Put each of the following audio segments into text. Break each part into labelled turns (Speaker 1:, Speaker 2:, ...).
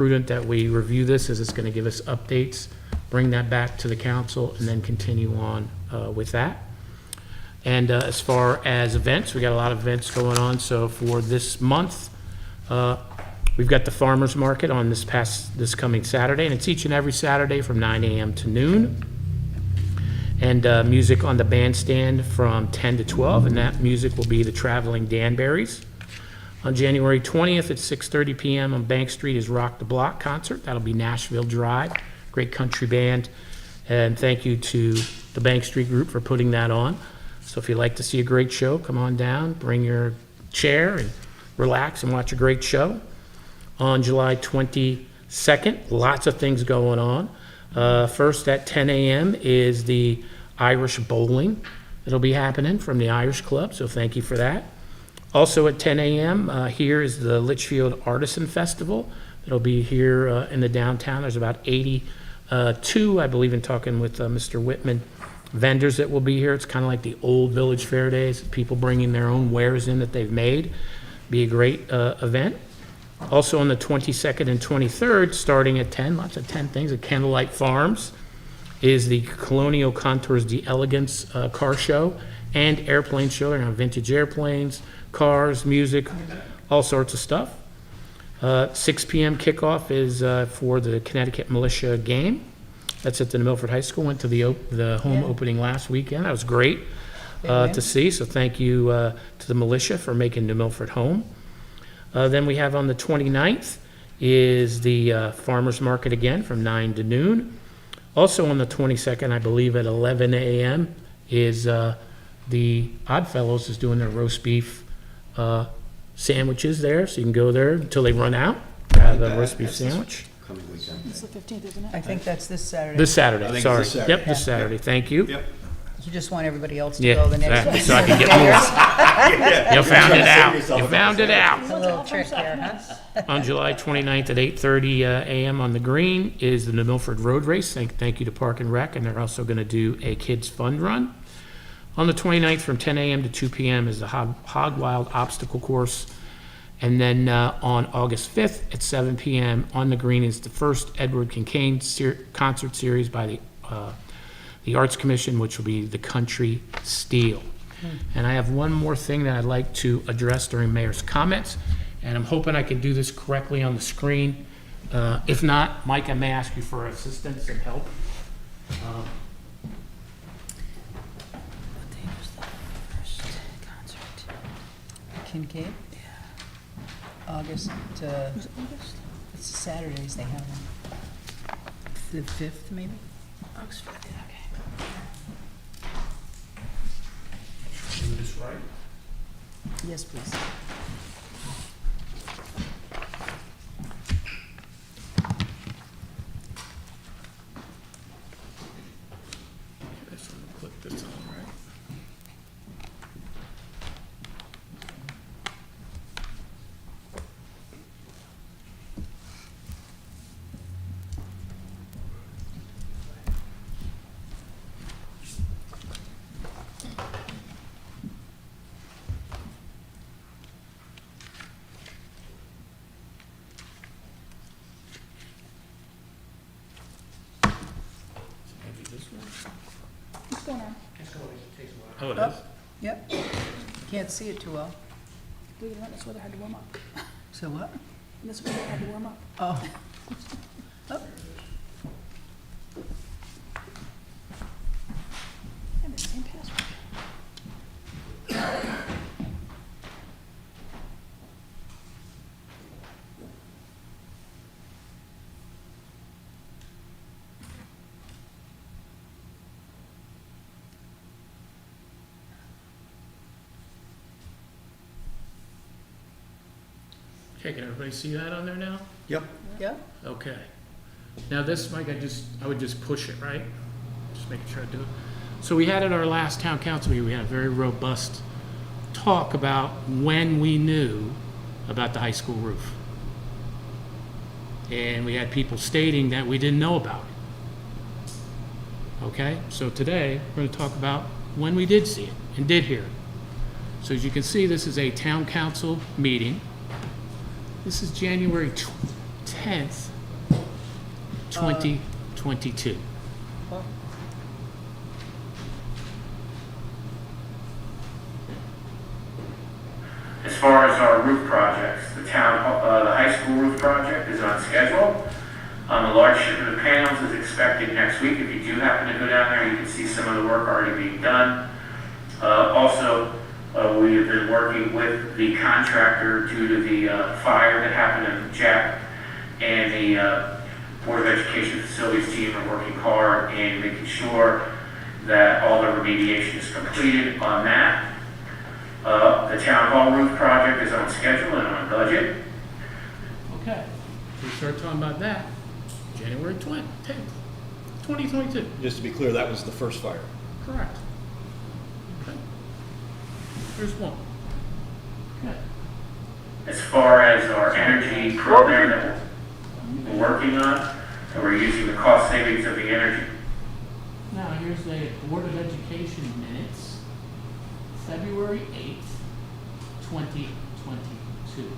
Speaker 1: prudent that we review this, as it's going to give us updates, bring that back to the council, and then continue on with that. And as far as events, we got a lot of events going on. So for this month, we've got the farmers market on this coming Saturday, and it's each and every Saturday from 9 a.m. to noon. And music on the bandstand from 10 to 12, and that music will be the Traveling Danberries. On January 20th at 6:30 p.m. on Bank Street is Rock the Block concert. That'll be Nashville Drive, great country band. And thank you to the Bank Street group for putting that on. So if you'd like to see a great show, come on down, bring your chair and relax and watch a great show. On July 22nd, lots of things going on. First at 10 a.m. is the Irish bowling. It'll be happening from the Irish Club, so thank you for that. Also at 10 a.m., here is the Litchfield Artisan Festival. It'll be here in the downtown. There's about 82, I believe, in talking with Mr. Whitman, vendors that will be here. It's kind of like the old Village Fair days, people bringing their own wares in that they've made. Be a great event. Also on the 22nd and 23rd, starting at 10, lots of 10 things, at Candlelight Farms, is the Colonial Contours d'Elegance car show and airplane show. They're going to have vintage airplanes, cars, music, all sorts of stuff. 6 p.m. kickoff is for the Connecticut Militia game. That's at the Milford High School. Went to the home opening last weekend. That was great to see, so thank you to the militia for making New Milford home. Then we have on the 29th is the farmers market again from 9 to noon. Also on the 22nd, I believe at 11 a.m. is the Oddfellows is doing their roast beef sandwiches there, so you can go there until they run out. Have a roast beef sandwich.
Speaker 2: It's the 15th, isn't it?
Speaker 3: I think that's this Saturday.
Speaker 1: This Saturday,
Speaker 4: I think
Speaker 1: sorry.
Speaker 4: it's this Saturday.
Speaker 1: Yep, this Saturday, thank you.
Speaker 4: Yep.
Speaker 3: You just want everybody else to
Speaker 1: Yeah,
Speaker 3: go the next
Speaker 1: exactly,
Speaker 3: one.
Speaker 1: so I can get more. You found it out, you found it out.
Speaker 3: It's a little trick there, huh?
Speaker 1: On July 29th at 8:30 a.m. on the green is the New Milford Road Race. Thank you to Park and Rec, and they're also going to do a kids fun run. On the 29th from 10 a.m. to 2 p.m. is the Hog Wild Obstacle Course. And then on August 5th at 7 p.m. on the green is the first Edward Kincaid concert series by the Arts Commission, which will be the Country Steel. And I have one more thing that I'd like to address during Mayor's comments, and I'm hoping I can do this correctly on the screen. If not, Mike, I may ask you for assistance and help.
Speaker 3: What day was the first concert? Kincaid? Yeah. August,
Speaker 2: Was it August?
Speaker 3: it's Saturdays they have them. The 5th, maybe?
Speaker 2: August 5th, okay.
Speaker 1: Do this right.
Speaker 3: Yes, please.
Speaker 1: This one, click this on, right? Maybe this one?
Speaker 2: What's going on?
Speaker 1: Oh, it is?
Speaker 3: Yep. Can't see it too well.
Speaker 2: Believe it or not, this weather had to warm up.
Speaker 3: So what?
Speaker 2: This weather had to warm up.
Speaker 3: Oh. Oh,
Speaker 2: I have the same password.
Speaker 1: Okay, can everybody see that on there now?
Speaker 4: Yep.
Speaker 3: yeah?
Speaker 1: Okay. Now this, Mike, I would just push it, right? Just making sure I do it. So we had at our last town council meeting, we had a very robust talk about when we knew about the high school roof. And we had people stating that we didn't know about it. Okay, so today, we're gonna talk about when we did see it and did hear it. So as you can see, this is a town council meeting. This is January 10th, 2022. As far as our roof projects, the high school roof project is on schedule. A large shipment of panels is expected next week. If you do happen to go down there, you can see some of the work already being done. Also, we have been working with the contractor due to the fire that happened in Jack, and the Board of Education Facilities team are working hard and making sure that all the remediation is completed on that. The town hall roof project is on schedule and on budget. Okay, we start talking about that January 10th, 2022.
Speaker 4: Just to be clear, that was the first fire.
Speaker 1: Correct. Okay. Here's one. Okay. As far as our energy program that we're working on, and we're using the cost savings of the energy. Now, here's the Board of Education minutes, February 8th, 2022.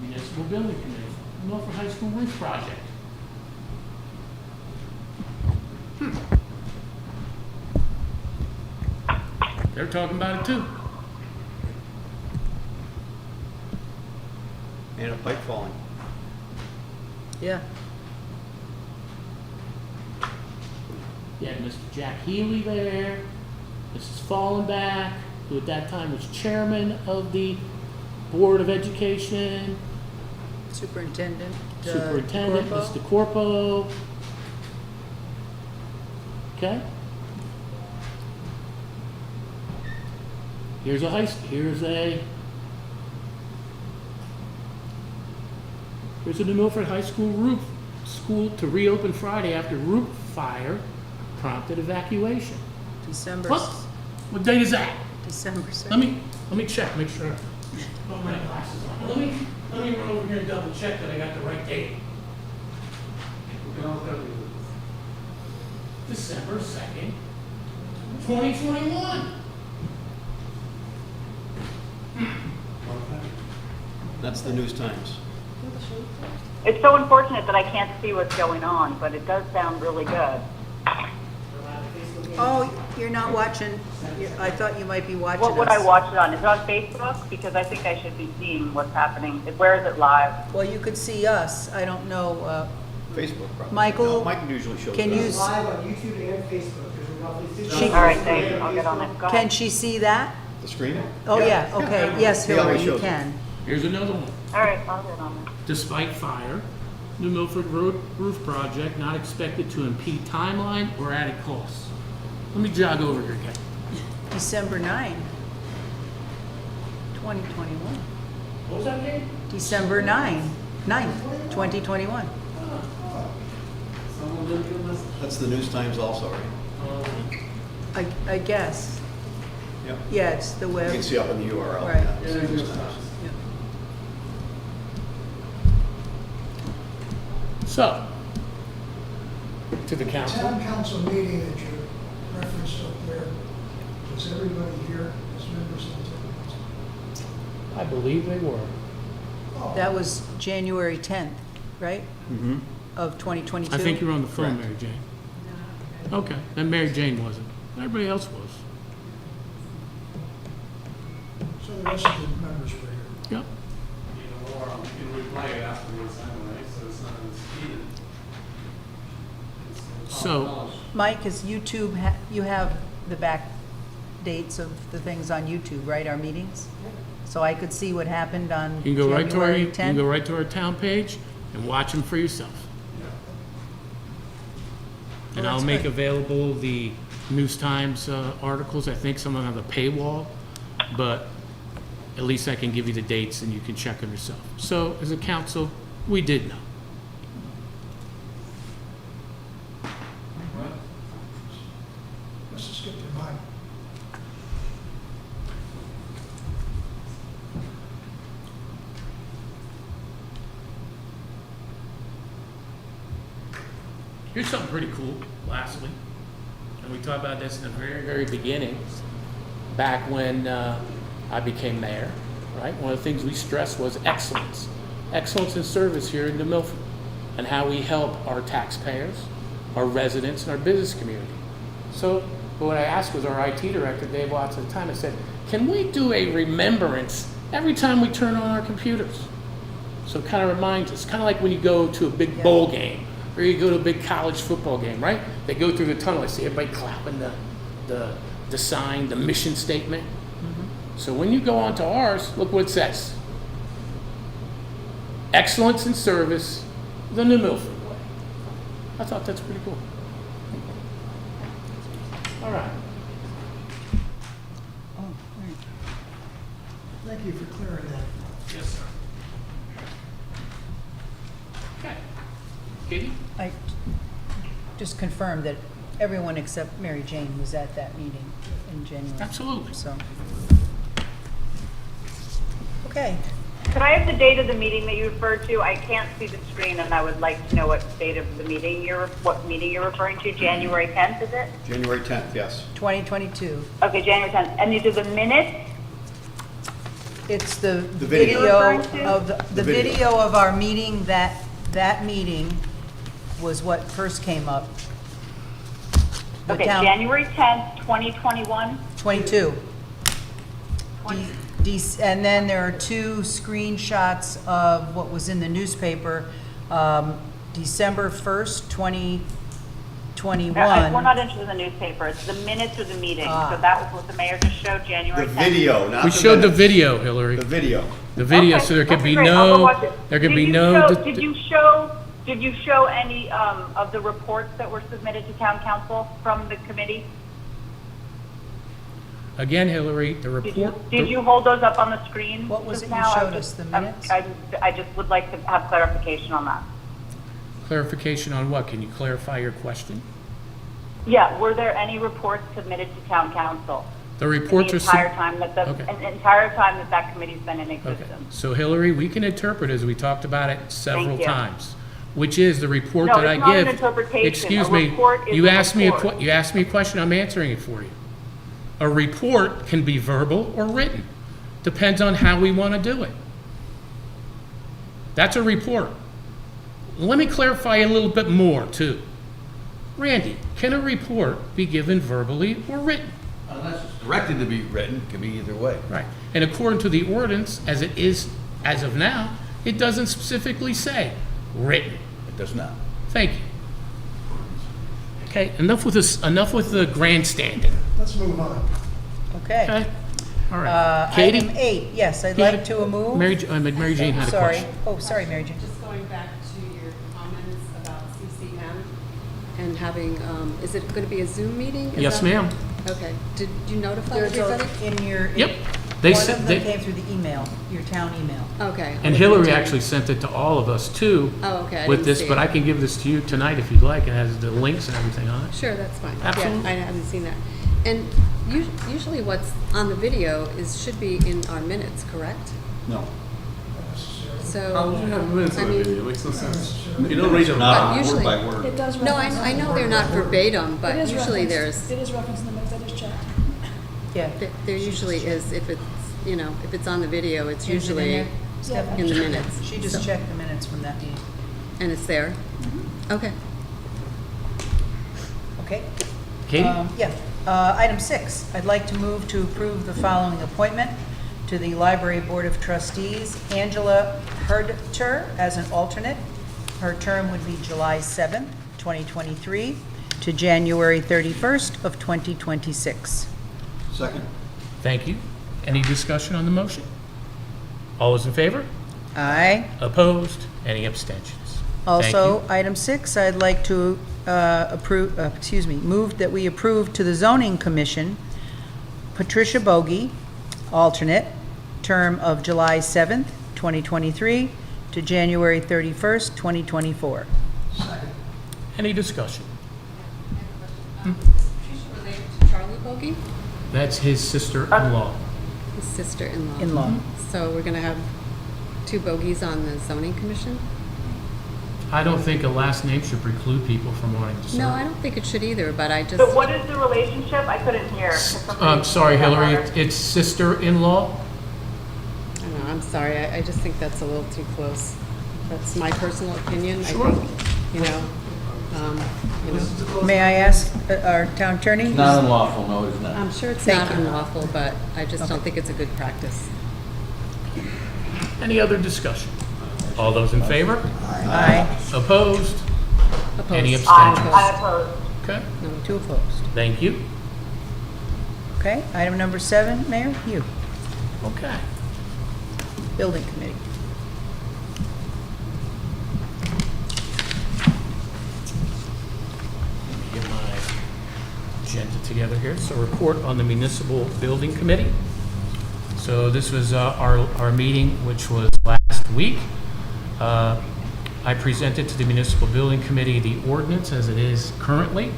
Speaker 1: Municipal Building Committee, Milford High School roof project. They're talking about it too.
Speaker 4: And a pipe falling.
Speaker 3: Yeah.
Speaker 1: You had Mr. Jack Healy there, Mrs. Fallenbach, who at that time was chairman of the Board of Education,
Speaker 3: Superintendent.
Speaker 1: Superintendent,
Speaker 3: Corpo.
Speaker 1: Mr. Corpo. Okay? Here's a New Milford High School school to reopen Friday after roof fire prompted evacuation.
Speaker 3: December.
Speaker 1: What date is that?
Speaker 3: December 2nd.
Speaker 1: Let me check, make sure. Put my glasses on. Let me run over here and double check that I got the right date. December 2nd, 2021.
Speaker 4: That's the News Times.
Speaker 5: It's so unfortunate that I can't see what's going on, but it does sound really good.
Speaker 3: Oh, you're not watching, I thought you might be watching
Speaker 5: What would I
Speaker 3: us.
Speaker 5: watch it on? Is it on Facebook? Because I think I should be seeing what's happening. Where is it live?
Speaker 3: Well, you could see us, I don't know,
Speaker 4: Facebook, probably.
Speaker 3: Michael,
Speaker 4: No, Mike usually shows
Speaker 3: can
Speaker 4: us.
Speaker 3: you,
Speaker 6: It's live on YouTube and Facebook. There's roughly 50.
Speaker 3: She-
Speaker 5: All right, thanks. I'll get on it. Go
Speaker 3: can
Speaker 5: ahead.
Speaker 3: she see that?
Speaker 4: The screen?
Speaker 3: Oh, yeah, okay, yes,
Speaker 4: He always
Speaker 3: Hillary, you
Speaker 4: shows it.
Speaker 3: can.
Speaker 1: Here's another one.
Speaker 5: All right, I'll get on it.
Speaker 1: Despite fire, New Milford Road roof project not expected to impede timeline or added costs. Let me jog over here again.
Speaker 3: December 9, 2021.
Speaker 1: What was that name?
Speaker 3: December 9th, 2021.
Speaker 4: That's the News Times also, right?
Speaker 3: I guess.
Speaker 4: Yep.
Speaker 3: Yeah, it's the
Speaker 4: You
Speaker 3: web.
Speaker 4: can see up in the URL.
Speaker 3: Right.
Speaker 4: Yeah, it's the News Times.
Speaker 3: Yeah.
Speaker 1: So, to the council.
Speaker 6: Town council meeting that you referenced up there, was everybody here as members of the town council?
Speaker 1: I believe they were.
Speaker 6: Oh,
Speaker 3: That was January 10th, right,
Speaker 4: Mm-hmm.
Speaker 3: of 2022?
Speaker 1: I think you were on the phone,
Speaker 4: Correct.
Speaker 1: Mary Jane. Okay, and Mary Jane wasn't. Everybody else was.
Speaker 6: So the rest of the members were here.
Speaker 1: Yep.
Speaker 7: Or you can replay it afterwards anyway, so it's not as heated.
Speaker 1: So-
Speaker 3: Mike, is YouTube, you have the back dates of the things on YouTube, right, our meetings? So I could see what happened on
Speaker 1: You can go right to our,
Speaker 3: January
Speaker 1: you can go
Speaker 3: 10th?
Speaker 1: right to our town page and watch them for yourself. And
Speaker 3: Well,
Speaker 1: I'll
Speaker 3: that's
Speaker 1: make
Speaker 3: good.
Speaker 1: available the News Times articles. I think some of them have a paywall, but at least I can give you the dates and you can check them yourself. So as a council, we did know.
Speaker 6: Must have skipped your mind.
Speaker 1: Here's something pretty cool, lastly. And we talked about this in the very, very beginning, back when I became mayor, right? One of the things we stressed was excellence. excellence in service here in New Milford and how we help our taxpayers, our residents, and our business community. So what I asked was our IT director, Dave Watts, at the time, I said, can we do a remembrance every time we turn on our computers? So it kind of reminds us, kind of like when you go to a big bowl game or you go to a big college football game, right? They go through the tunnel, I see everybody clapping the sign, the mission statement. So when you go onto ours, look what it says. Excellence in service, the New Milford way. I thought that's pretty cool. All right.
Speaker 3: Oh, all right.
Speaker 6: Thank you for clearing that.
Speaker 1: Yes, sir. Okay. Katie?
Speaker 3: I just confirmed that everyone except Mary Jane was at that meeting in January.
Speaker 1: Absolutely.
Speaker 3: So. Okay.
Speaker 5: Could I have the date of the meeting that you referred to? I can't see the screen, and I would like to know what date of the meeting what meeting you're referring to. January 10th, is it?
Speaker 4: January 10th, yes.
Speaker 3: 2022.
Speaker 5: Okay, January 10th. And these are the minutes?
Speaker 3: It's the
Speaker 4: video.
Speaker 3: video
Speaker 5: Referring to?
Speaker 3: of, the
Speaker 4: video.
Speaker 3: video of our meeting, that meeting was what first came up. The
Speaker 5: Okay,
Speaker 3: town-
Speaker 5: January 10th, 2021?
Speaker 3: 22.
Speaker 5: 20
Speaker 3: And then there are two screenshots of what was in the newspaper, December 1st, 2021.
Speaker 5: We're not interested in the newspaper. It's the minutes of the meeting.
Speaker 3: Ah.
Speaker 5: So that was what the mayor just showed, January
Speaker 4: The
Speaker 5: 10th.
Speaker 4: video, not
Speaker 1: We
Speaker 4: the
Speaker 1: showed the
Speaker 4: minutes.
Speaker 1: video, Hillary.
Speaker 4: The video.
Speaker 1: The video,
Speaker 5: Okay,
Speaker 1: so there could
Speaker 5: that's
Speaker 1: be
Speaker 5: great. I'll go
Speaker 1: no,
Speaker 5: watch it.
Speaker 1: there could be
Speaker 5: Did you
Speaker 1: no.
Speaker 5: show- Did you show any of the reports that were submitted to town council from the committee?
Speaker 1: Again, Hillary, the report.
Speaker 5: Did you hold those up on the screen?
Speaker 3: What was
Speaker 5: just
Speaker 3: it you
Speaker 5: now?
Speaker 3: showed us, the minutes?
Speaker 5: I just would like to have clarification on that.
Speaker 1: Clarification on what? Can you clarify your question?
Speaker 5: Yeah, were there any reports submitted to town council?
Speaker 1: The reports
Speaker 5: the
Speaker 1: are.
Speaker 5: entire time that
Speaker 1: Okay.
Speaker 5: the entire time that that committee's been in
Speaker 1: Okay,
Speaker 5: existence.
Speaker 1: so Hillary, we can interpret as we talked about it several
Speaker 5: Thank you.
Speaker 1: times, which is the report
Speaker 5: No,
Speaker 1: that I
Speaker 5: it's not an
Speaker 1: give.
Speaker 5: interpretation.
Speaker 1: Excuse
Speaker 5: A
Speaker 1: me,
Speaker 5: report is
Speaker 1: you
Speaker 5: a
Speaker 1: asked me
Speaker 5: report.
Speaker 1: you asked me a question, I'm answering it for you. A report can be verbal or written, depends on how we want to do it. That's a report. Let me clarify a little bit more too. Randy, can a report be given verbally or written?
Speaker 4: Unless it's directed to be written, it can be either way.
Speaker 1: Right. And according to the ordinance, as it is as of now, it doesn't specifically say written.
Speaker 4: It does not.
Speaker 1: Thank you. Okay, enough with this, enough with the grandstanding,
Speaker 6: Let's move on.
Speaker 3: Okay.
Speaker 1: okay? All right. Katie?
Speaker 3: Item 8, yes, I'd
Speaker 1: you had
Speaker 3: like to move.
Speaker 1: Mary Jane had a
Speaker 3: Sorry.
Speaker 1: question.
Speaker 3: Oh, sorry, Mary Jane.
Speaker 8: Just going back to your comments about CCM and having, is it going to be a Zoom meeting? Is
Speaker 1: Yes,
Speaker 8: that-
Speaker 1: ma'am.
Speaker 8: Okay. Did you notify
Speaker 3: There's
Speaker 8: everybody?
Speaker 3: in your.
Speaker 1: Yep. They
Speaker 3: One
Speaker 1: sent,
Speaker 3: of them
Speaker 1: they,
Speaker 3: came through the email, your town email.
Speaker 8: Okay.
Speaker 1: and Hillary actually sent it to all of us too.
Speaker 8: Oh, okay, I
Speaker 1: With
Speaker 8: didn't
Speaker 1: this,
Speaker 8: see
Speaker 1: but
Speaker 8: it.
Speaker 1: I can give this to you tonight if you'd like. It has the links and everything on it.
Speaker 8: Sure, that's fine.
Speaker 1: Absolutely.
Speaker 8: Yeah, I haven't seen that. And usually what's on the video should be in our minutes, correct?
Speaker 4: No.
Speaker 8: So.
Speaker 7: How would you have minutes
Speaker 8: I
Speaker 7: on a
Speaker 8: mean,
Speaker 7: video? It makes no sense. You don't read them
Speaker 8: But
Speaker 7: out.
Speaker 8: usually-
Speaker 4: Word by word.
Speaker 2: It does
Speaker 8: No,
Speaker 2: reference.
Speaker 8: I know they're not verbatim,
Speaker 2: It
Speaker 8: but
Speaker 2: is
Speaker 8: usually
Speaker 2: referenced.
Speaker 8: there's,
Speaker 2: It is referenced in the minutes, I just checked.
Speaker 3: Yeah.
Speaker 8: there usually is, if it's, if it's on the video, it's
Speaker 3: Is it in
Speaker 8: usually
Speaker 3: there? Stephanie?
Speaker 8: in the minutes.
Speaker 3: She just
Speaker 8: So-
Speaker 3: checked the minutes from that meeting.
Speaker 8: And it's there? Okay.
Speaker 3: Okay.
Speaker 1: Katie?
Speaker 3: Yeah. Item 6, I'd like to move to approve the following appointment to the Library Board of Trustees. Angela Herdter as an alternate. Her term would be July 7th, 2023 to January 31st of 2026.
Speaker 4: Second?
Speaker 1: Thank you. Any discussion on the motion? All those in favor?
Speaker 3: Aye.
Speaker 1: Opposed? Any abstentions? Thank
Speaker 3: Also,
Speaker 1: you.
Speaker 3: item 6, I'd like to move that we approve to the Zoning Commission Patricia Bogie, alternate, term of July 7th, 2023 to January 31st, 2024.
Speaker 1: Any discussion?
Speaker 8: She's related to Charlie Bogey,
Speaker 1: That's his sister-in-law.
Speaker 8: his sister-in-law.
Speaker 3: In-law.
Speaker 8: So we're going to have 2 Bogies on the zoning commission?
Speaker 1: I don't think a last name should preclude people from wanting to serve.
Speaker 8: No, I don't think it should either, but I just,
Speaker 5: So what is the relationship? I couldn't hear.
Speaker 1: Sorry, Hillary, it's sister-in-law?
Speaker 8: I don't know, I'm sorry, I just think that's a little too close. That's my personal opinion.
Speaker 1: Sure.
Speaker 8: I think, you know, you know,
Speaker 3: May I ask our town attorney?
Speaker 9: Not unlawful, no, it's not.
Speaker 8: I'm sure it's
Speaker 3: Thank
Speaker 8: not
Speaker 3: you.
Speaker 8: unlawful, but I just don't think it's a good practice.
Speaker 1: Any other discussion? All those in favor?
Speaker 3: Aye.
Speaker 1: Opposed?
Speaker 8: Opposed.
Speaker 1: Any
Speaker 5: I
Speaker 1: abstentions?
Speaker 5: oppose.
Speaker 1: Okay,
Speaker 8: No.
Speaker 3: Two opposed.
Speaker 1: thank you.
Speaker 3: Okay, item number 7, Mayor, you,
Speaker 1: Okay.
Speaker 3: Building Committee.
Speaker 1: Let me get my agenda together here. So report on the Municipal Building Committee. So this was our meeting, which was last week. I presented to the Municipal Building Committee the ordinance as it is currently,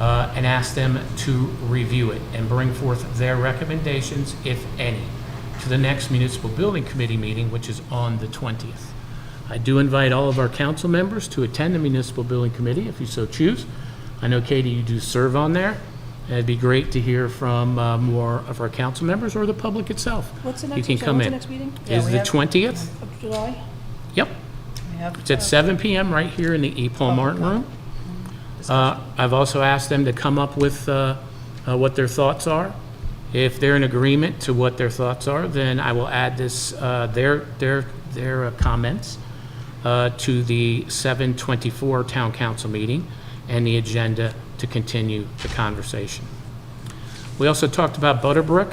Speaker 1: and asked them to review it and bring forth their recommendations, if any, to the next Municipal Building Committee meeting, which is on the 20th. I do invite all of our council members to attend the Municipal Building Committee if you so choose. I know, Katie, you do serve on there. And it'd be great to hear from more of our council members or the public itself.
Speaker 2: What's the
Speaker 1: You
Speaker 2: next,
Speaker 1: can
Speaker 2: sorry,
Speaker 1: come
Speaker 2: what's the
Speaker 1: in.
Speaker 2: next meeting?
Speaker 3: Yeah,
Speaker 1: Is
Speaker 3: we
Speaker 1: the
Speaker 3: have-
Speaker 1: 20th?
Speaker 2: Of July?
Speaker 1: Yep.
Speaker 3: We have,
Speaker 1: It's at 7 PM right here in the E. Paul Martin Room. I've also asked them to come up with what their thoughts are. If they're in agreement to what their thoughts are, then I will add this, their comments to the 7/24 Town Council meeting and the agenda to continue the conversation. We also talked about Butterbrook,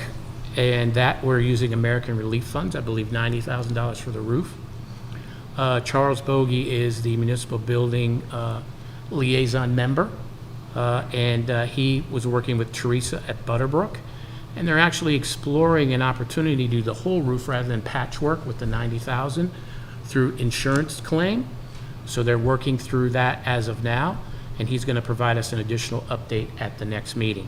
Speaker 1: and that we're using American Relief Funds, I believe $90,000 for the roof. Charles Bogey is the municipal building liaison member, and he was working with Teresa at Butterbrook, and they're actually exploring an opportunity to do the whole roof rather than patchwork with the $90,000 through insurance claim. So they're working through that as of now, and he's going to provide us an additional update at the next meeting.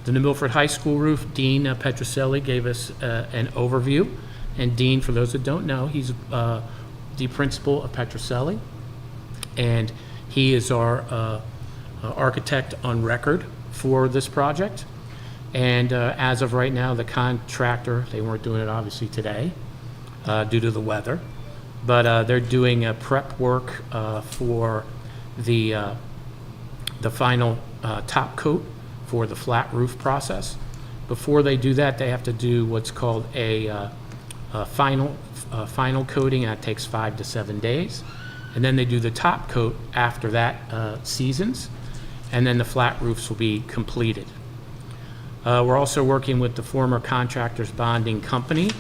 Speaker 1: The New Milford High School roof, Dean Petroselli gave us an overview. And Dean, for those that don't know, he's the principal of Petroselli, and he is our architect on record for this project. And as of right now, the contractor, they weren't doing it obviously today due to the weather, but they're doing prep work for the final top coat for the flat roof process. Before they do that, they have to do what's called a final coating, and that takes 5 to 7 days. And then they do the top coat after that seasons, and then the flat roofs will be completed. We're also working with the former contractor's bonding company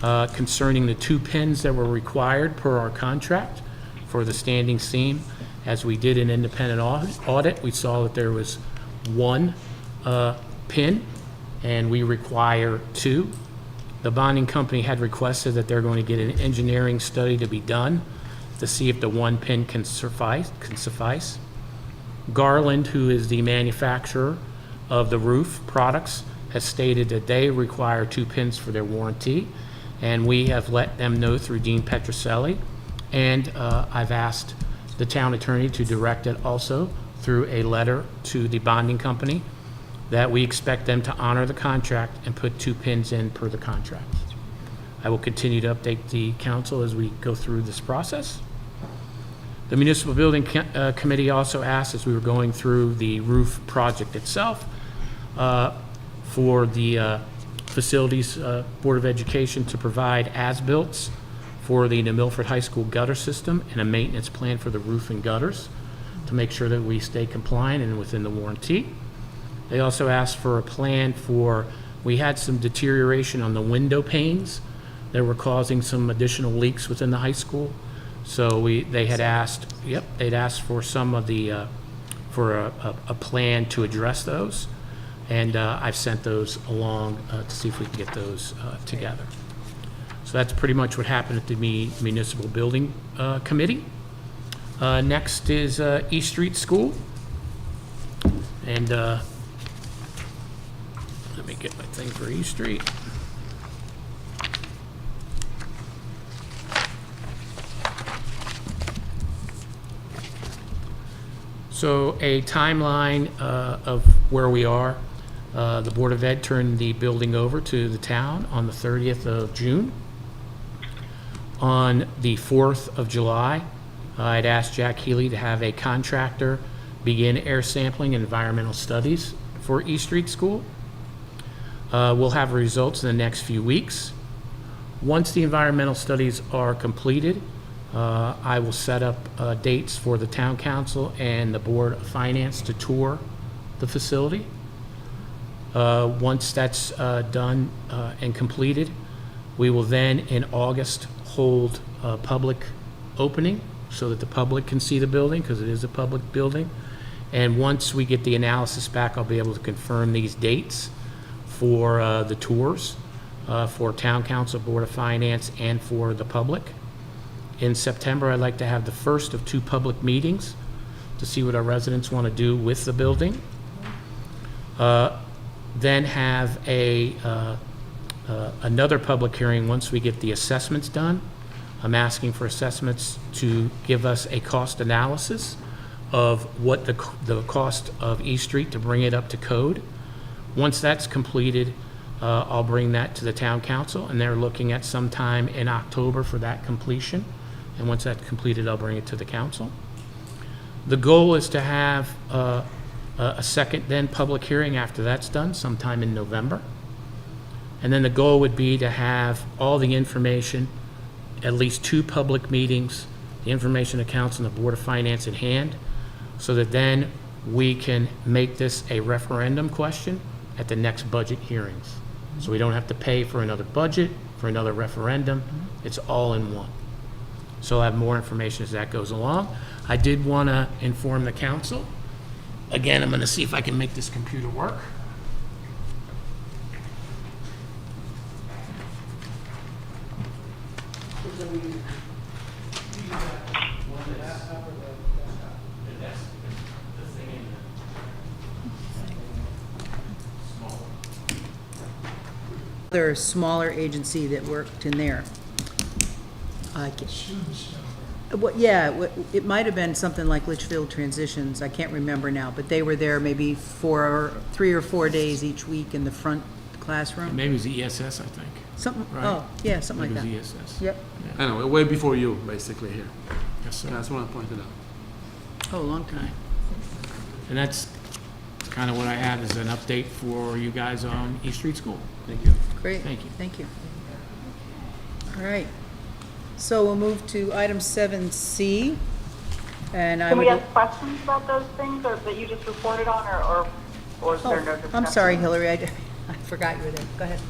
Speaker 1: concerning the 2 pins that were required per our contract for the standing seam. As we did an independent audit, we saw that there was 1 pin, and we require 2. The bonding company had requested that they're going to get an engineering study to be done to see if the 1 pin can suffice. Garland, who is the manufacturer of the roof products, has stated that they require 2 pins for their warranty, and we have let them know through Dean Petroselli, and I've asked the town attorney to direct it also through a letter to the bonding company that we expect them to honor the contract and put 2 pins in per the contract. I will continue to update the council as we go through this process. The Municipal Building Committee also asked, as we were going through the roof project itself, for the Facilities Board of Education to provide as-built for the New Milford High School gutter system and a maintenance plan for the roof and gutters to make sure that we stay compliant and within the warranty. They also asked for a plan for, we had some deterioration on the window panes that were causing some additional leaks within the high school. So they had asked, they'd asked for some of the, for a plan to address those. And I've sent those along to see if we can get those together. So that's pretty much what happened at the Municipal Building Committee. Next is East Street School. And let me get my thing for East Street. So a timeline of where we are. The Board of Ed turned the building over to the town on the 30th of June. On the 4th of July, I'd asked Jack Healy to have a contractor begin air sampling and environmental studies for East Street School. We'll have results in the next few weeks. Once the environmental studies are completed, I will set up dates for the town council and the Board of Finance to tour the facility. Once that's done and completed, we will then, in August, hold a public opening so that the public can see the building, because it is a public building. And once we get the analysis back, I'll be able to confirm these dates for the tours, for town council, Board of Finance, and for the public. In September, I'd like to have the first of 2 public meetings to see what our residents want to do with the building. Then have another public hearing once we get the assessments done. I'm asking for assessments to give us a cost analysis of what the cost of East Street to bring it up to code. Once that's completed, I'll bring that to the town council, and they're looking at sometime in October for that completion. And once that's completed, I'll bring it to the council. The goal is to have a second then public hearing after that's done, sometime in November. And then the goal would be to have all the information, at least 2 public meetings, the information to council and the Board of Finance in hand, so that then we can make this a referendum question at the next budget hearings. So we don't have to pay for another budget, for another referendum. It's all in one. So I'll have more information as that goes along. I did want to inform the council. Again, I'm going to see if I can make this computer work.
Speaker 3: Other smaller agency that worked in there.
Speaker 6: Students
Speaker 3: It might have been something like Litchfield Transitions, I can't remember now, but they were there maybe 3 or 4 days each week in the front classroom.
Speaker 1: Maybe it was ESS, I think.
Speaker 3: Something,
Speaker 1: Right.
Speaker 3: oh, yeah, something like that.
Speaker 1: Maybe it was ESS.
Speaker 3: Yep.
Speaker 7: Anyway, way before you, basically, here.
Speaker 1: Yes, sir.
Speaker 7: That's what I pointed out.
Speaker 3: Oh, long time.
Speaker 1: And that's kind of what I have as an update for you guys on East Street School. Thank you.
Speaker 3: Great.
Speaker 1: Thank you.
Speaker 3: Thank you. All right. So we'll move to item 7C. And I
Speaker 5: Can
Speaker 3: would...
Speaker 5: we ask questions about those things or that you just reported on, or is there no discussion?
Speaker 3: I'm sorry, Hillary, I forgot you were there. Go ahead.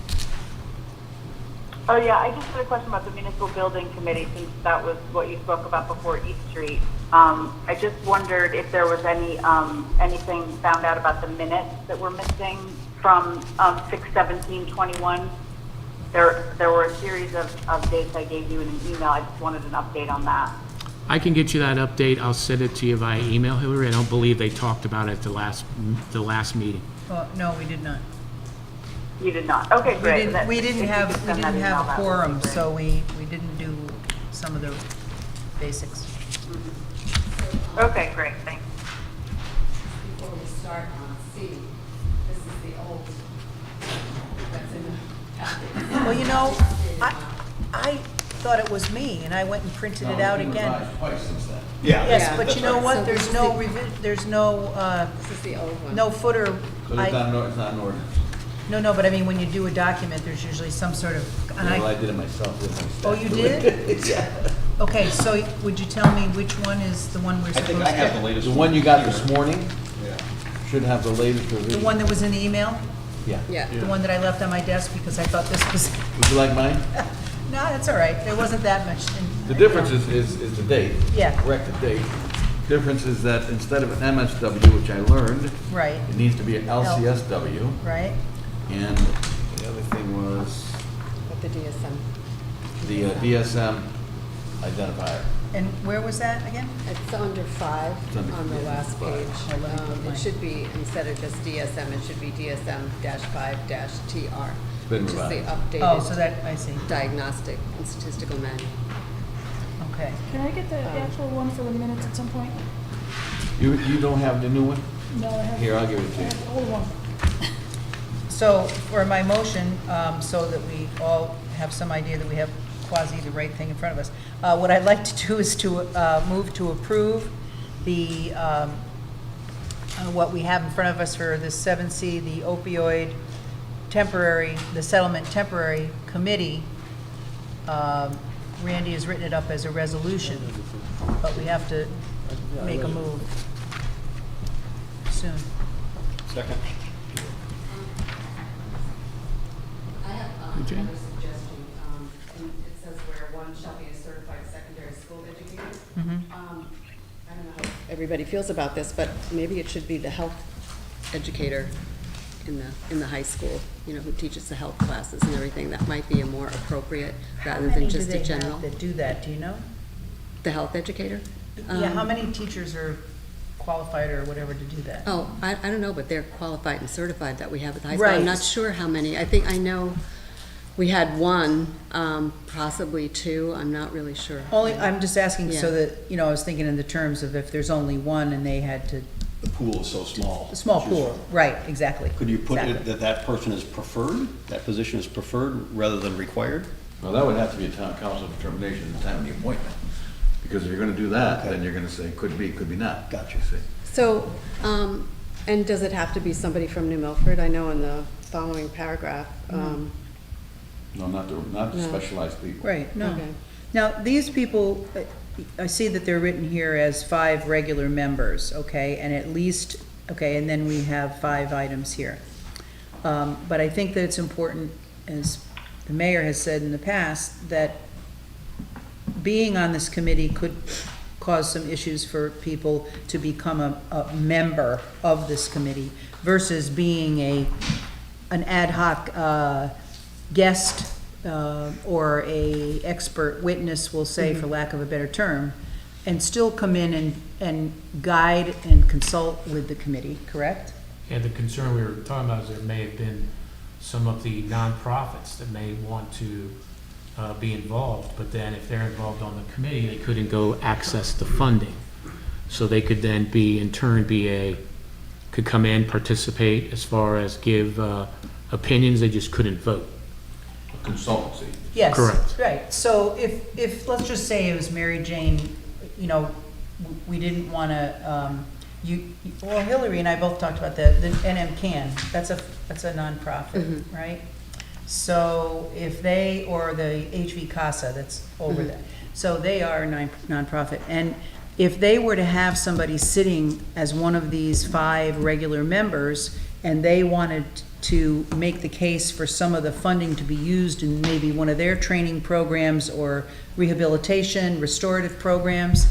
Speaker 5: Oh, yeah, I just had a question about the municipal building committee, since that was what you spoke about before East Street. I just wondered if there was anything found out about the minutes that were missing from 6/17/21. There were a series of dates I gave you in an email. I just wanted an update on that.
Speaker 1: I can get you that update. I'll send it to you via email, Hillary. I don't believe they talked about it at the last meeting.
Speaker 3: No, we did not.
Speaker 5: You did not? Okay, great.
Speaker 3: We didn't have
Speaker 5: If you could send that email,
Speaker 3: a
Speaker 5: that would be
Speaker 3: quorum,
Speaker 5: great.
Speaker 3: so we didn't do some of the basics.
Speaker 5: Okay, great, thanks.
Speaker 8: Before we start on C, this is the old, that's in the packet.
Speaker 3: Well, you know, I thought it was me, and I went and printed it out again.
Speaker 4: Twice since then.
Speaker 3: Yes,
Speaker 8: Yeah.
Speaker 3: but you know
Speaker 8: So
Speaker 3: what,
Speaker 8: this is
Speaker 3: there's no,
Speaker 8: This is the old one.
Speaker 3: no footer.
Speaker 4: So it's not an ordinance.
Speaker 3: No, but I mean, when you do a document, there's usually some sort of, and
Speaker 4: Well, I
Speaker 3: I,
Speaker 4: did it myself with my staff.
Speaker 3: oh, you did?
Speaker 4: Yeah.
Speaker 3: Okay, so would you tell me which one is the one we're
Speaker 4: I
Speaker 3: supposed to?
Speaker 4: think I have the latest.
Speaker 9: The one you got this morning
Speaker 4: Yeah.
Speaker 9: should have the latest
Speaker 3: The
Speaker 9: revision.
Speaker 3: one that was in the email?
Speaker 9: Yeah.
Speaker 8: Yeah.
Speaker 3: The one that I left on my desk because I thought this was,
Speaker 9: Would you like mine?
Speaker 3: no, that's all right, there wasn't that much.
Speaker 9: The difference is the date.
Speaker 3: Yeah.
Speaker 9: Correct the date. Difference is that instead of an MSW, which I learned,
Speaker 3: Right,
Speaker 9: it needs to be an LCSW.
Speaker 3: right?
Speaker 9: And the other thing was
Speaker 8: With the DSM.
Speaker 9: the DSM identifier.
Speaker 3: And where was that again?
Speaker 8: It's under 5
Speaker 9: It's under-
Speaker 8: on the
Speaker 9: yeah,
Speaker 8: last
Speaker 9: 5.
Speaker 8: page.
Speaker 3: Oh, let me put mine.
Speaker 8: It should be, instead of just DSM, it should be DSM-5-TR.
Speaker 9: Been
Speaker 8: Which is the
Speaker 9: revised.
Speaker 3: Oh, so
Speaker 8: updated
Speaker 3: that, I see,
Speaker 8: diagnostic and statistical manual.
Speaker 3: okay.
Speaker 2: Can I get the actual one for the minutes at some point?
Speaker 9: You don't have the new one?
Speaker 2: No, I have.
Speaker 9: Here, I'll give it to
Speaker 2: I
Speaker 9: you.
Speaker 2: have the old one.
Speaker 3: So for my motion, so that we all have some idea that we have quasi the right thing in front of us, what I'd like to do is to move to approve the, what we have in front of us for this 7C, the opioid temporary, the settlement temporary committee. Randy has written it up as a resolution, but we have to make a move soon.
Speaker 4: Second.
Speaker 8: I have
Speaker 1: Okay.
Speaker 8: another suggestion, and it says where one shall be a certified secondary school educator. I don't know how everybody feels about this, but maybe it should be the health educator in the high school, you know, who teaches the health classes and everything. That might be a more appropriate rather than just a general.
Speaker 3: How many do they have that do that, do you know?
Speaker 8: The health educator?
Speaker 3: Yeah, how many teachers are qualified or whatever to do that?
Speaker 8: Oh, I don't know, but they're qualified and certified that we have at the high school.
Speaker 3: Right.
Speaker 8: I'm not sure how many. I know we had one, possibly two. I'm not really sure.
Speaker 3: Only, I'm just asking so
Speaker 8: Yeah.
Speaker 3: that, you know, I was thinking in the terms of if there's only one and they had to,
Speaker 4: The pool is so small.
Speaker 3: a small
Speaker 4: to choose
Speaker 3: pool,
Speaker 4: from.
Speaker 3: right, exactly.
Speaker 4: Could you put it
Speaker 3: Exactly.
Speaker 4: that that person is preferred, that position is preferred rather than required?
Speaker 9: Well, that would have to be a town council determination at the time of the appointment. Because if you're gonna do that, then you're gonna say, could be, could be not.
Speaker 4: Gotcha.
Speaker 9: See?
Speaker 8: So, and does it have to be somebody from New Milford? I know in the following paragraph,
Speaker 9: No, not the
Speaker 8: No.
Speaker 9: specialized people.
Speaker 3: Right, no.
Speaker 8: Okay.
Speaker 3: Now, these people, I see that they're written here as 5 regular members, okay, and at least, okay, and then we have 5 items here. But I think that it's important, as the mayor has said in the past, that being on this committee could cause some issues for people to become a member of this committee versus being an ad hoc guest or a expert witness, we'll say, for lack of a better term, and still come in and guide and consult with the committee, correct?
Speaker 1: And the concern we were talking about is there may have been some of the nonprofits that may want to be involved, but then if they're involved on the committee, they couldn't go access the funding. So they could then be, in turn, could come in, participate as far as give opinions, they just couldn't vote.
Speaker 9: Consultancy.
Speaker 3: Yes.
Speaker 1: Correct.
Speaker 3: Right, so if, let's just say it was Mary Jane, you know, we didn't want to, well, Hillary and I both talked about the NM Can, that's a nonprofit, right? So if they, or the HV Casa that's over there, so they are a nonprofit. And if they were to have somebody sitting as one of these 5 regular members, and they wanted to make the case for some of the funding to be used in maybe one of their training programs or rehabilitation, restorative programs,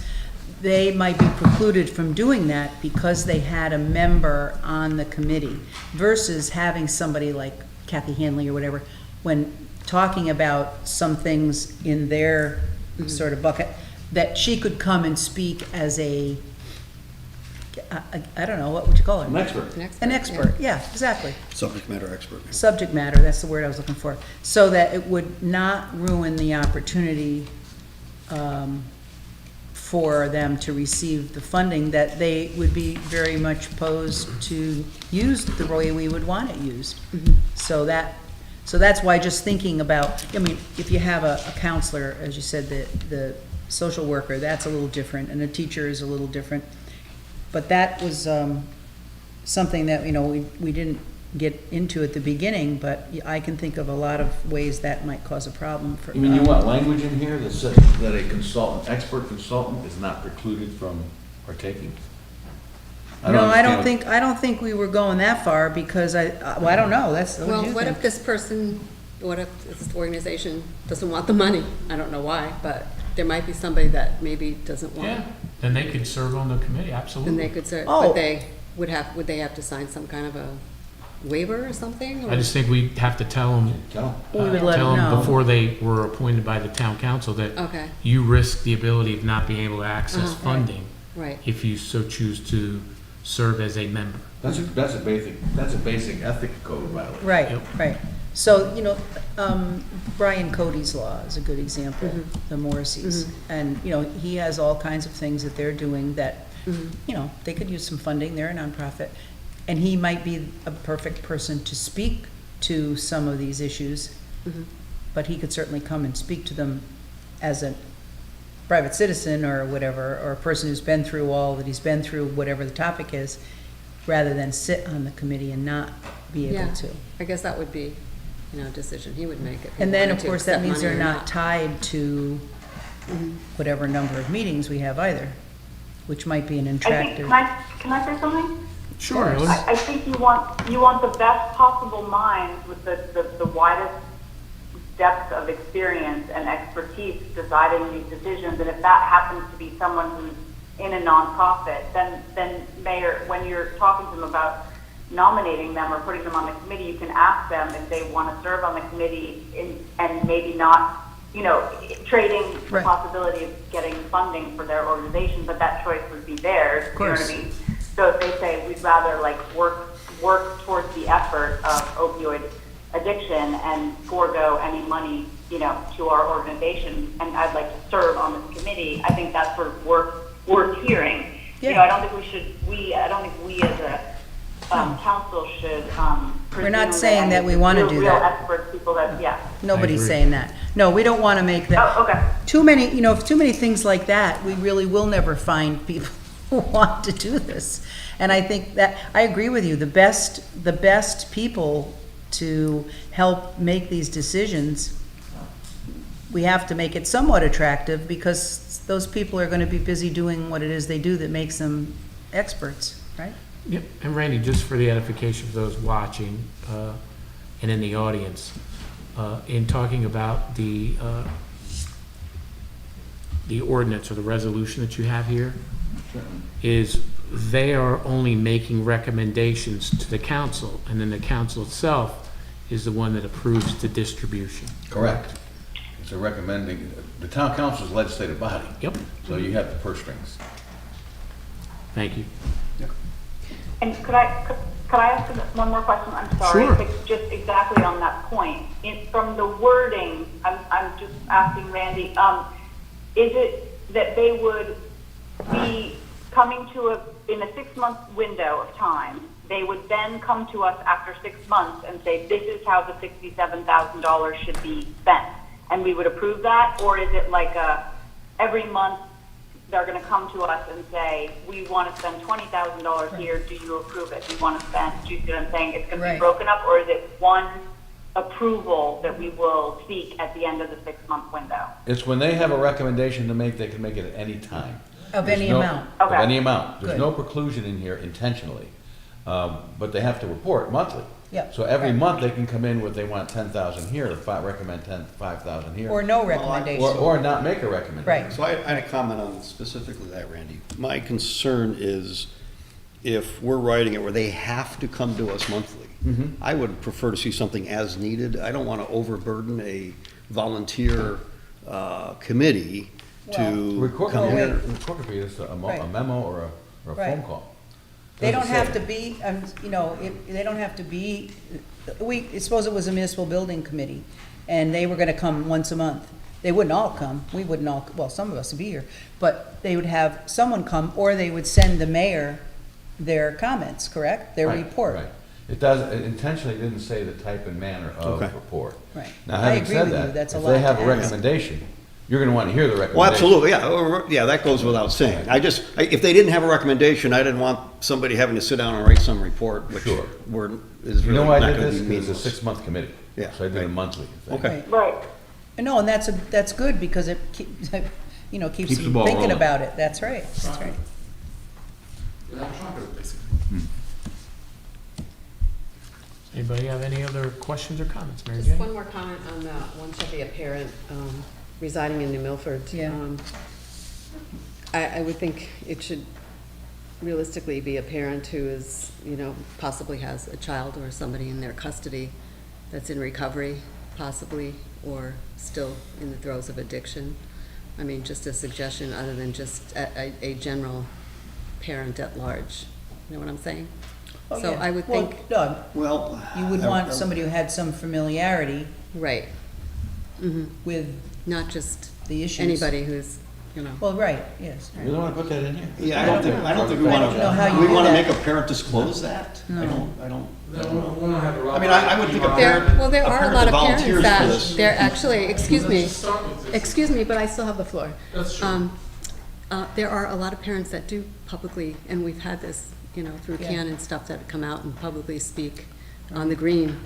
Speaker 3: they might be precluded from doing that because they had a member on the committee versus having somebody like Kathy Hanley or whatever, when talking about some things in their sort of bucket, that she could come and speak as I don't know, what would you call her?
Speaker 9: An expert.
Speaker 3: An expert, yeah, exactly.
Speaker 4: Subject matter expert.
Speaker 3: Subject matter, that's the word I was looking for. So that it would not ruin the opportunity for them to receive the funding, that they would be very much opposed to use the way we would want it used. So that's why just thinking about, I mean, if you have a counselor, as you said, the social worker, that's a little different, and a teacher is a little different. But that was something that, you know, we didn't get into at the beginning, but I can think of a lot of ways that might cause a problem for.
Speaker 9: You mean you want language in here that says that a consultant, expert consultant is not precluded from partaking?
Speaker 3: No, I don't think we were going that far, because well, I don't know, that's, what do
Speaker 8: Well,
Speaker 3: you
Speaker 8: what
Speaker 3: think?
Speaker 8: if this person, what if this organization doesn't want the money? I don't know why, but there might be somebody that maybe doesn't want
Speaker 1: Yeah,
Speaker 8: it.
Speaker 1: then they could serve on the committee,
Speaker 8: Then
Speaker 1: absolutely.
Speaker 8: they could serve,
Speaker 3: Oh.
Speaker 8: but would they have to sign some kind of a waiver or something? or-
Speaker 1: I just think we have to tell them,
Speaker 9: Tell 'em.
Speaker 3: We would let
Speaker 1: tell
Speaker 3: them
Speaker 1: them
Speaker 3: know.
Speaker 1: before they were appointed by the town council that
Speaker 8: Okay,
Speaker 1: you risk the ability of not being able to access
Speaker 8: Uh-huh.
Speaker 1: funding
Speaker 8: right.
Speaker 1: if you so choose to serve as a member.
Speaker 9: That's a basic ethic code violation.
Speaker 3: Right,
Speaker 1: Yep.
Speaker 3: right. So, you know, Brian Cody's law is a good example, the Morrisseys. And, you know, he has all kinds of things that they're doing that, you know, they could use some funding, they're a nonprofit. And he might be a perfect person to speak to some of these issues,
Speaker 8: Mhm.
Speaker 3: but he could certainly come and speak to them as a private citizen or whatever, or a person who's been through all that he's been through, whatever the topic is, rather than sit on the committee and not be
Speaker 8: Yeah,
Speaker 3: able to.
Speaker 8: I guess that would be, you know, a decision he would make if he
Speaker 3: And then,
Speaker 8: wanted
Speaker 3: of
Speaker 8: to
Speaker 3: course, that
Speaker 8: accept
Speaker 3: means
Speaker 8: money
Speaker 3: they're
Speaker 8: or
Speaker 3: not tied to
Speaker 8: Mhm.
Speaker 3: whatever number of meetings we have either, which might be an
Speaker 5: I think,
Speaker 3: attractive.
Speaker 5: can I say something?
Speaker 1: Sure, Ellen.
Speaker 5: I think you want the best possible minds with the widest depth of experience and expertise deciding these decisions. And if that happens to be someone who's in a nonprofit, then Mayor, when you're talking to them about nominating them or putting them on the committee, you can ask them if they want to serve on the committee and maybe not, you know, trading the
Speaker 3: Right.
Speaker 5: possibility of getting funding for their organization, but that choice would be theirs.
Speaker 3: Of course.
Speaker 5: You know what I mean? So if they say we'd rather like work towards the effort of opioid addiction and forego any money, you know, to our organization, and I'd like to serve on this committee, I think that's sort of worth hearing. You know,
Speaker 3: Yeah.
Speaker 5: I don't think we as a council should
Speaker 3: We're not
Speaker 5: presume
Speaker 3: saying that we wanna do
Speaker 5: real
Speaker 3: that.
Speaker 5: experts, people that, yeah.
Speaker 3: Nobody's
Speaker 1: agree.
Speaker 3: saying that. No, we don't want to make that.
Speaker 5: Oh, okay.
Speaker 3: Too many, you know, if too many things like that, we really will never find people who want to do this. And I think that, I agree with you, the best people to help make these decisions, we have to make it somewhat attractive, because those people are going to be busy doing what it is they do that makes them experts, right?
Speaker 1: Yep, and Randy, just for the edification of those watching and in the audience, in talking about the ordinance or the resolution that you have here, is they are only making recommendations to the council, and then the council itself is the one that approves the distribution.
Speaker 9: Correct. It's a recommending, the town council is a legislative body.
Speaker 1: Yep,
Speaker 9: So you have the purse strings.
Speaker 1: thank you.
Speaker 5: And could I ask one more question? I'm sorry.
Speaker 1: Sure.
Speaker 5: But just exactly on that point. From the wording, I'm just asking Randy, is it that they would be coming to in a 6-month window of time, they would then come to us after 6 months and say, this is how the $67,000 should be spent, and we would approve that? Or is it like every month they're going to come to us and say, we want to spend $20,000 here, do you approve it? We want to spend, do you see what I'm saying? It's going to
Speaker 3: Right.
Speaker 5: be broken up, or is it one approval that we will seek at the end of the 6-month window?
Speaker 9: It's when they have a recommendation to make, they can make it at any time.
Speaker 3: Of
Speaker 9: There's
Speaker 3: any
Speaker 9: no-
Speaker 3: amount.
Speaker 9: Of
Speaker 5: Okay.
Speaker 9: any amount. There's
Speaker 3: Good.
Speaker 9: no preclusion in here intentionally. But they have to report monthly.
Speaker 3: Yep.
Speaker 9: So every
Speaker 3: Right.
Speaker 9: month they can come in with, they want 10,000 here, recommend 5,000 here.
Speaker 3: Or no recommendation.
Speaker 9: Or not make a recommendation.
Speaker 3: Right.
Speaker 4: So I had a comment on specifically that, Randy. My concern is if we're writing it where they have to come to us monthly, I would prefer to see something as needed. I don't want to overburden a volunteer committee to
Speaker 9: Record,
Speaker 4: come here.
Speaker 9: record could be just a
Speaker 3: Right.
Speaker 9: memo or a
Speaker 3: Right.
Speaker 9: phone call.
Speaker 3: They don't
Speaker 9: Doesn't
Speaker 3: have
Speaker 9: say.
Speaker 3: to be, you know, they don't have to be, suppose it was a municipal building committee, and they were gonna come once a month. They wouldn't all come, we wouldn't all, well, some of us would be here, but they would have someone come, or they would send the mayor their comments, correct? Their
Speaker 9: Right,
Speaker 3: report.
Speaker 9: Right. It does, it intentionally didn't say the type and manner of
Speaker 4: Okay.
Speaker 9: report.
Speaker 3: Right.
Speaker 9: Now,
Speaker 3: I
Speaker 9: having
Speaker 3: agree
Speaker 9: said
Speaker 3: with you,
Speaker 9: that,
Speaker 3: that's a
Speaker 9: if
Speaker 3: lot
Speaker 9: they have
Speaker 3: to
Speaker 9: a
Speaker 3: ask.
Speaker 9: recommendation, you're gonna wanna hear the recommendation.
Speaker 4: Well, absolutely, yeah, that goes without saying. If they didn't have a recommendation, I didn't want somebody having to sit down and write some report, which
Speaker 9: Sure.
Speaker 4: is
Speaker 9: You
Speaker 4: really
Speaker 9: know
Speaker 4: not
Speaker 9: why I
Speaker 4: gonna
Speaker 9: did
Speaker 4: be
Speaker 9: this? Because
Speaker 4: meaningless.
Speaker 9: it's a 6-month committee.
Speaker 4: Yeah,
Speaker 9: So I did a
Speaker 4: right.
Speaker 9: monthly thing.
Speaker 4: Okay.
Speaker 5: Right.
Speaker 3: No, and that's good, because it keeps
Speaker 9: Keeps the
Speaker 3: them
Speaker 9: ball
Speaker 3: thinking
Speaker 9: rolling.
Speaker 3: about it, that's right, that's right.
Speaker 7: Without chocolate, basically.
Speaker 1: Anybody have any other questions or comments, Mary
Speaker 8: Just
Speaker 1: Jane?
Speaker 8: one more comment on the one shall be a parent residing in New Milford.
Speaker 3: Yeah.
Speaker 8: I would think it should realistically be a parent who is, you know, possibly has a child or somebody in their custody that's in recovery, possibly, or still in the throes of addiction. I mean, just a suggestion other than just a general parent at large. You know what I'm saying?
Speaker 3: Oh,
Speaker 8: So
Speaker 3: yeah.
Speaker 8: I would
Speaker 3: Well,
Speaker 8: think,
Speaker 3: Doug,
Speaker 4: Well.
Speaker 3: you would want somebody who had some familiarity
Speaker 8: right. Mhm.
Speaker 3: with
Speaker 8: Not just
Speaker 3: the issues.
Speaker 8: anybody who's you know.
Speaker 3: Well, right, yes.
Speaker 9: You really want to put that in here?
Speaker 4: Yeah, I don't think we
Speaker 3: I don't
Speaker 4: want
Speaker 3: know how
Speaker 4: to,
Speaker 3: you
Speaker 4: we
Speaker 3: do
Speaker 4: want to
Speaker 3: that.
Speaker 4: make a parent disclose that? I don't
Speaker 7: We'll not have a
Speaker 4: I mean, I would think a
Speaker 8: There,
Speaker 4: parent,
Speaker 8: well, there
Speaker 4: a
Speaker 8: are a
Speaker 4: parent
Speaker 8: lot
Speaker 4: that
Speaker 8: of parents
Speaker 4: volunteers for
Speaker 8: that,
Speaker 4: this.
Speaker 8: they're actually, excuse
Speaker 7: Let's
Speaker 8: me,
Speaker 7: just start with this.
Speaker 8: excuse me, but I still have the floor.
Speaker 7: That's true.
Speaker 8: There are a lot of parents that do publicly, and we've had this, you know, through
Speaker 3: Yeah.
Speaker 8: CAN and stuff, that come out and publicly speak on the green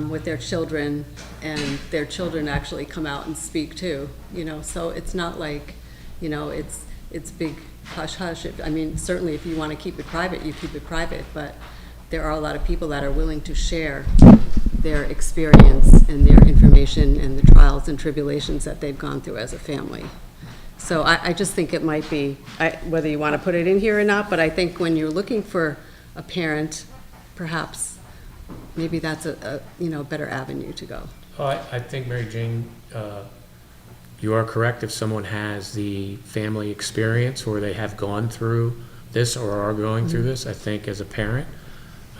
Speaker 8: with their children, and their children actually come out and speak too, you know, so it's not like, you know, it's big hush-hush. I mean, certainly if you want to keep it private, you keep it private, but there are a lot of people that are willing to share their experience and their information and the trials and tribulations that they've gone through as a family. So I just think it might be, whether you want to put it in here or not, but I think when you're looking for a parent, perhaps, maybe that's a you know, better avenue to go.
Speaker 1: Oh, I think, Mary Jane, you are correct. If someone has the family experience or they have gone through this or are going through this, I think as a parent,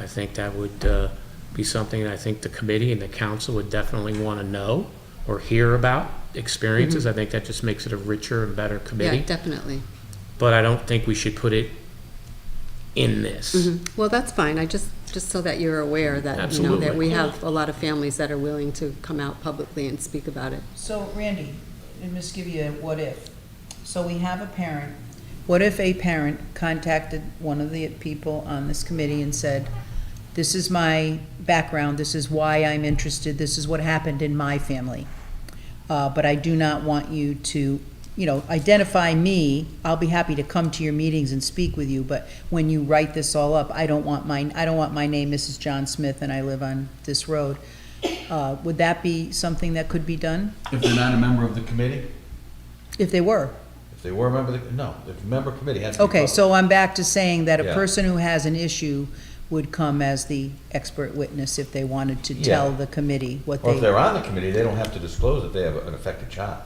Speaker 1: I think that would be something that I think the committee and the council would definitely want to know or hear about experiences. I think that just makes it a richer and better
Speaker 8: Yeah,
Speaker 1: committee.
Speaker 8: definitely.
Speaker 1: But I don't think we should put it in this.
Speaker 8: Well, that's fine. I just so that you're aware that, you know, that
Speaker 1: Absolutely.
Speaker 8: we have a lot of families that are willing to come out publicly and speak about it.
Speaker 3: So Randy, let me just give you a what if. So we have a parent. What if a parent contacted one of the people on this committee and said, this is my background, this is why I'm interested, this is what happened in my family. But I do not want you to, you know, identify me. I'll be happy to come to your meetings and speak with you, but when you write this all up, I don't want my name, Mrs. John Smith, and I live on this road. Would that be something that could be done?
Speaker 9: If they're not a member of the committee?
Speaker 3: If they were?
Speaker 9: If they were a member of the, no, if a member of the committee has to be
Speaker 3: Okay,
Speaker 9: public.
Speaker 3: so I'm back to saying that a
Speaker 9: Yeah.
Speaker 3: person who has an issue would come as the expert witness if they wanted to tell
Speaker 9: Yeah.
Speaker 3: the committee what
Speaker 9: Or if
Speaker 3: they.
Speaker 9: they're on the committee, they don't have to disclose that they have an affected child.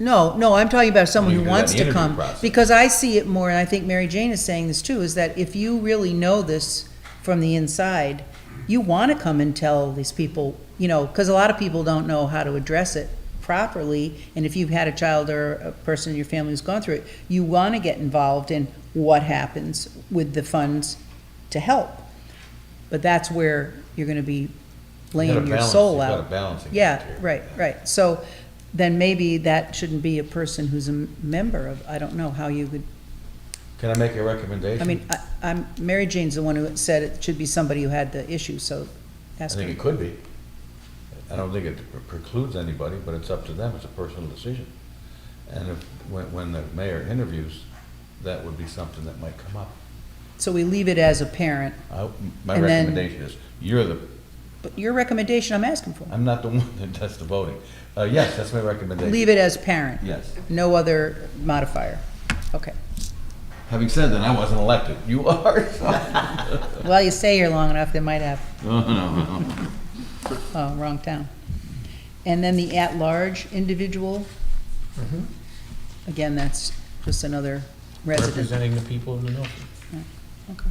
Speaker 3: No, I'm talking about someone
Speaker 9: You
Speaker 3: who
Speaker 9: do that in
Speaker 3: wants
Speaker 9: the
Speaker 3: to
Speaker 9: interview
Speaker 3: come.
Speaker 9: process.
Speaker 3: Because I see it more, and I think Mary Jane is saying this too, is that if you really know this from the inside, you want to come and tell these people, you know, because a lot of people don't know how to address it properly, and if you've had a child or a person in your family who's gone through it, you want to get involved in what happens with the funds to help. But that's where you're going to be laying your soul out.
Speaker 9: You've got a balancing
Speaker 3: Yeah,
Speaker 9: act here.
Speaker 3: right. So then maybe that shouldn't be a person who's a member of, I don't know how you would,
Speaker 9: Can I make a recommendation?
Speaker 3: I mean, Mary Jane's the one who said it should be somebody who had the issue, so
Speaker 9: I
Speaker 3: ask
Speaker 9: think
Speaker 3: her.
Speaker 9: it could be. I don't think it precludes anybody, but it's up to them, it's a personal decision. And if, when the mayor interviews, that would be something that might come up.
Speaker 3: So we leave it as a parent,
Speaker 9: My
Speaker 3: And then-
Speaker 9: recommendation is, you're the,
Speaker 3: but your recommendation I'm asking for.
Speaker 9: I'm not the one that does the voting. Yes, that's my recommendation.
Speaker 3: Leave it as parent,
Speaker 9: Yes.
Speaker 3: no other modifier. Okay.
Speaker 9: Having said that, I wasn't elected. You are, so.
Speaker 3: Well, you stay here long enough, they might have,
Speaker 9: No.
Speaker 3: oh, wrong town. And then the at-large individual, again, that's just another resident.
Speaker 1: Representing the people of the Milford.
Speaker 3: Okay.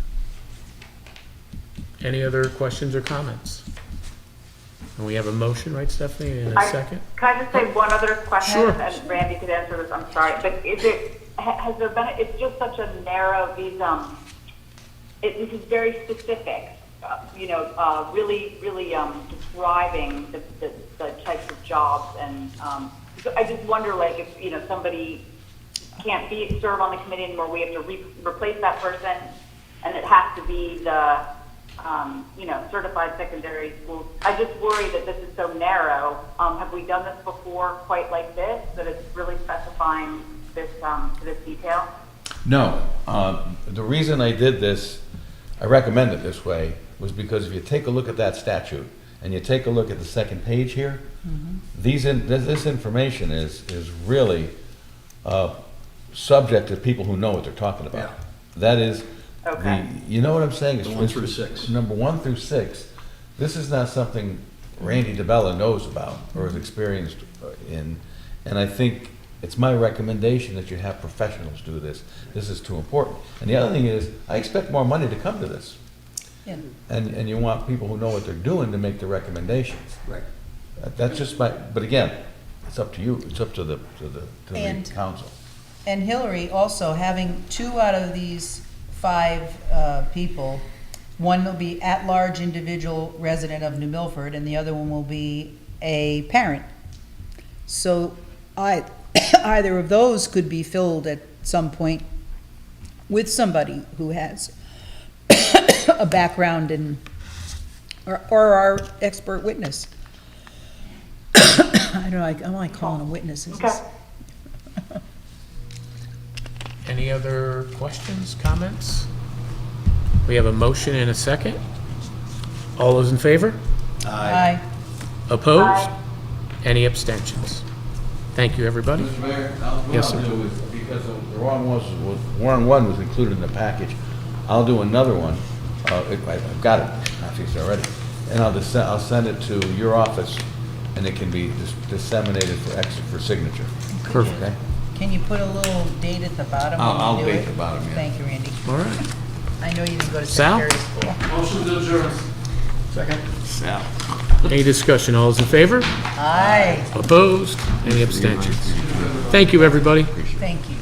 Speaker 1: Any other questions or comments? And we have a motion, right, Stephanie, and a second?
Speaker 5: Can I just say one other question?
Speaker 1: Sure.
Speaker 5: And Randy could answer this, I'm sorry, but is it, has there been, it's just such a narrow, this is very specific, really describing the types of jobs, and so I just wonder, like, if, somebody can't serve on the committee anymore, we have to replace that person, and it has to be the, certified secondary school. I just worry that this is so narrow. Have we done this before quite like this, that it's really specifying this, to this detail?
Speaker 9: No, the reason I did this, I recommend it this way, was because if you take a look at that statute, and you take a look at the second page here, this information is really subject to people who know what they're talking about. That is,
Speaker 5: Okay.
Speaker 9: you know what I'm saying?
Speaker 4: The 1 through 6.
Speaker 9: Number 1 through 6, this is not something Randy DeBella knows about or is experienced in, and I think it's my recommendation that you have professionals do this. This is too important. And the other thing is, I expect more money to come to this.
Speaker 3: Yeah.
Speaker 9: And you want people who know what they're doing to make the recommendations.
Speaker 4: Right.
Speaker 9: That's just my, but again, it's up to you, it's up to the
Speaker 3: And-
Speaker 9: council.
Speaker 3: And Hillary, also having 2 out of these 5 people, one will be at-large individual resident of New Milford, and the other one will be a parent. So either of those could be filled at some point with somebody who has a background in, or our expert witness. I don't know, I don't like calling them witnesses.
Speaker 5: Okay.
Speaker 1: Any other questions, comments? We have a motion and a second. All those in favor?
Speaker 3: Aye.
Speaker 1: Opposed?
Speaker 5: Aye.
Speaker 1: Any abstentions? Thank you, everybody.
Speaker 9: Mr. Mayor, what
Speaker 1: Yes,
Speaker 9: I'll
Speaker 1: sir.
Speaker 9: do is, because the wrong one was included in the package, I'll do another one. I've got it, actually, already. And I'll send it to your office, and it can be disseminated for signature.
Speaker 1: Perfect.
Speaker 9: Okay?
Speaker 3: Can you put a little date at the bottom
Speaker 9: I'll
Speaker 3: when you do
Speaker 9: date
Speaker 3: it?
Speaker 9: the bottom, yeah.
Speaker 3: Thank you, Randy.
Speaker 1: All right.
Speaker 3: I know you didn't go to
Speaker 1: Sal?
Speaker 3: secretary school.
Speaker 7: Motion to adjourn.
Speaker 4: Second?
Speaker 1: Any discussion? All those in favor?
Speaker 3: Aye,
Speaker 1: Opposed? Any abstentions? Thank you, everybody.
Speaker 3: thank you.